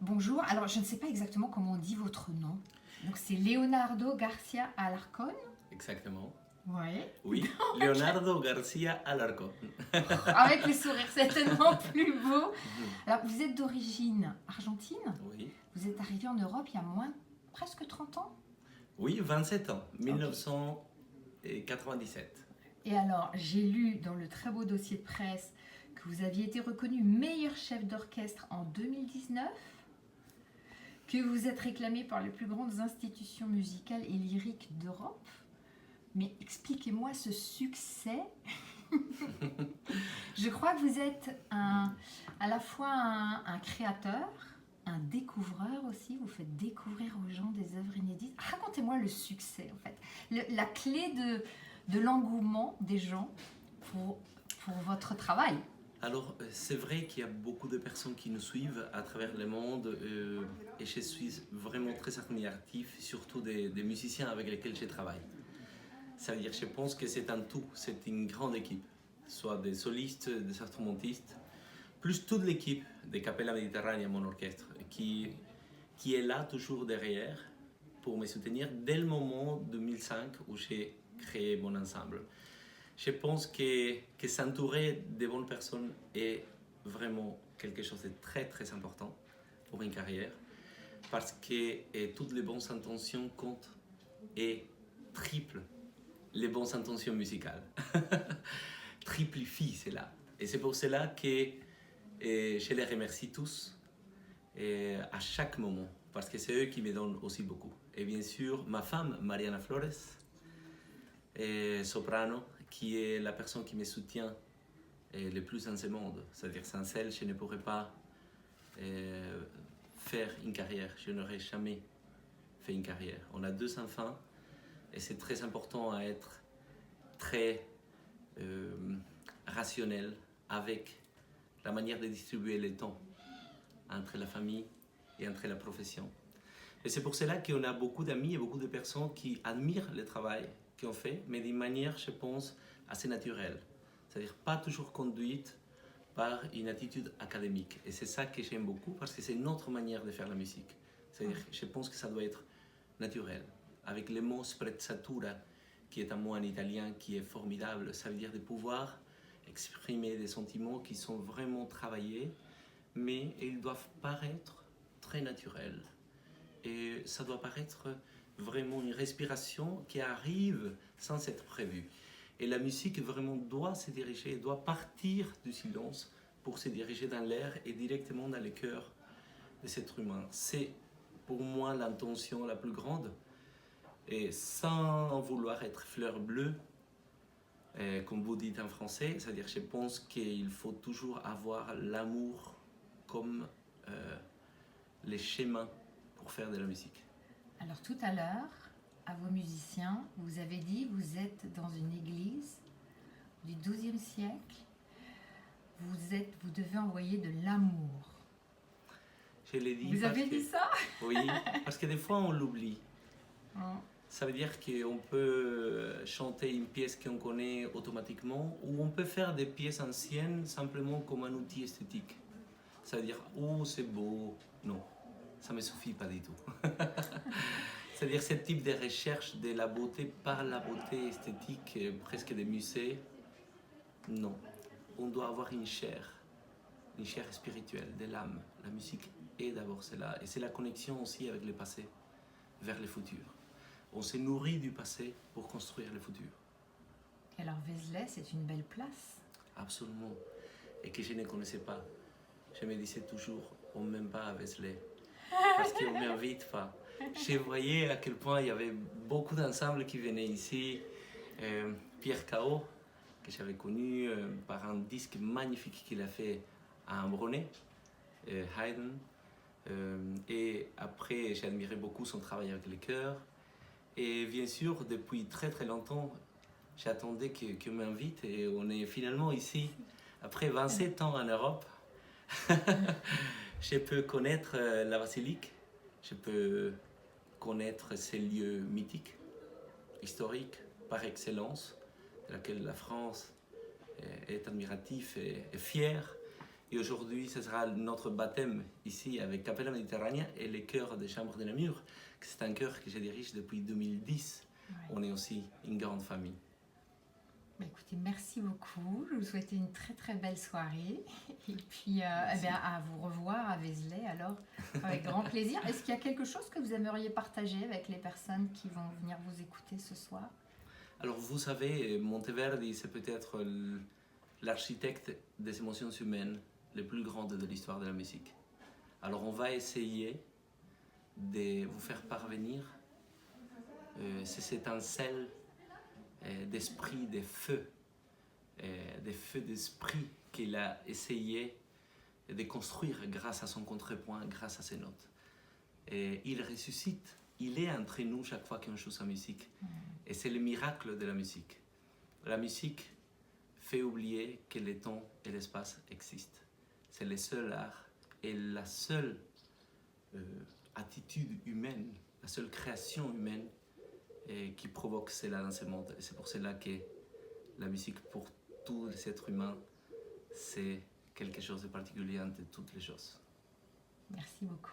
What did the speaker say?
Bonjour, alors je ne sais pas exactement comment on dit votre nom. Donc c'est Leonardo Garcia Alarcón. Exactement. Oui. Oui, Leonardo Garcia Alarcón. Avec les sourires, c'est tellement plus beau. Alors vous êtes d'origine argentine. Oui. Vous êtes arrivé en Europe il y a presque 30 ans. Oui, 27 ans, Ok. 1997. Et alors j'ai lu dans le très beau dossier de presse que vous aviez été reconnu meilleur chef d'orchestre en 2019, que vous êtes réclamé par les plus grandes institutions musicales et lyriques d'Europe. Mais expliquez-moi ce succès. Je crois que vous êtes à la fois un créateur, un découvreur aussi. Vous faites découvrir aux gens des œuvres inédites. Racontez-moi le succès, en fait. La clé de l'engouement des gens pour votre travail. Alors, c'est vrai qu'il y a beaucoup de personnes qui nous suivent à travers le monde et je suis vraiment très admiratif, surtout des musiciens avec lesquels je travaille. Ça veut dire, je pense que c'est un tout, c'est une grande équipe, soit des solistes, des instrumentistes, plus toute l'équipe de Capella Mediterránea, mon orchestre, qui est là toujours derrière pour me soutenir dès le moment 2005 où j'ai créé mon ensemble. Je pense que s'entourer de bonnes personnes est vraiment quelque chose de très très important pour une carrière parce que toutes les bonnes intentions comptent et triplent les bonnes intentions musicales. Triplifie cela. Et c'est pour cela que je les remercie tous à chaque moment parce que c'est eux qui me donnent aussi beaucoup. Et bien sûr, ma femme, Mariana Flores, soprano, qui est la personne qui me soutient le plus dans ce monde. C'est-à-dire sans elle, je ne pourrais pas faire une carrière. Je n'aurais jamais fait une carrière. On a 2 enfants et c'est très important à être très rationnel avec la manière de distribuer le temps entre la famille et entre la profession. Et c'est pour cela qu'on a beaucoup d'amis et beaucoup de personnes qui admirent le travail qu'on fait, mais d'une manière, je pense, assez naturelle. C'est-à-dire pas toujours conduite par une attitude académique. Et c'est ça que j'aime beaucoup parce que c'est une autre manière de faire la musique. C'est-à-dire je pense que ça doit être naturel. Avec le mot sprezzatura, qui est un mot en italien qui est formidable, ça veut dire de pouvoir exprimer des sentiments qui sont vraiment travaillés, mais ils doivent paraître très naturels. Et ça doit paraître vraiment une respiration qui arrive sans être prévue. Et la musique vraiment doit se diriger, doit partir du silence pour se diriger dans l'air et directement dans le cœur de cet être humain. C'est pour moi l'intention la plus grande. Et sans vouloir être fleur bleue, comme vous dites en français, c'est-à-dire je pense qu'il faut toujours avoir l'amour comme les chemins pour faire de la musique. Alors tout à l'heure, à vos musiciens, vous avez dit vous êtes dans une église du XIIe siècle. Vous devez envoyer de l'amour. Je l'ai dit Vous avez dit ça? Oui, parce que des fois on l'oublie. Hein. Ça veut dire qu'on peut chanter une pièce qu'on connaît automatiquement ou on peut faire des pièces anciennes simplement comme un outil esthétique. Ça veut dire, oh c'est beau. Non, ça ne me suffit pas du tout. C'est-à-dire ce type de recherche de la beauté par la beauté esthétique, presque des musées, non. On doit avoir une chair spirituelle, de l'âme. La musique est d'abord cela. Et c'est la connexion aussi avec le passé, vers le futur. On se nourrit du passé pour construire le futur. Alors Vézelay, c'est une belle place. Absolument. Et que je ne connaissais pas. Je me disais toujours, on ne m'aime pas à Vézelay. Parce qu'on ne m'invite pas. Je voyais à quel point il y avait beaucoup d'ensembles qui venaient ici. Pierre Cao, que j'avais connu par un disque magnifique qu'il a fait à Ambronay, Haydn. Et après, j'ai admiré beaucoup son travail avec les chœurs. Et bien sûr, depuis très très longtemps, j'attendais qu'on m'invite et on est finalement ici. Après 27 ans en Europe, je peux connaître la basilique, je peux connaître ces lieux mythiques, historiques par excellence, de laquelle la France est admirative et fière. Et aujourd'hui, ce sera notre baptême ici avec Capella Méditerranée et les chœurs des Chambres de Namur. C'est un chœur que je dirige depuis 2010. Ouais. On est aussi une grande famille. Bah, écoutez, merci beaucoup. Je vous souhaite une très très belle soirée. Et puis à vous revoir à Vézelay alors, avec grand plaisir. Est-ce qu'il y a quelque chose que vous aimeriez partager avec les personnes qui vont venir vous écouter ce soir? Alors vous savez, Monteverdi, c'est peut-être l'architecte des émotions humaines les plus grandes de l'histoire de la musique. Alors on va essayer de vous faire parvenir ces étincelles d'esprit, des feux d'esprit qu'il a essayé de construire grâce à son contrepoint, grâce à ses notes. Et il ressuscite, il est entre nous chaque fois qu'on joue sa musique. Et c'est le miracle de la musique. La musique fait oublier que le temps et l'espace existent. C'est le seul art et la seule attitude humaine, la seule création humaine qui provoque cela dans ce monde. Et c'est pour cela que la musique, pour tous les êtres humains, c'est quelque chose de particulier entre toutes les choses. Merci beaucoup.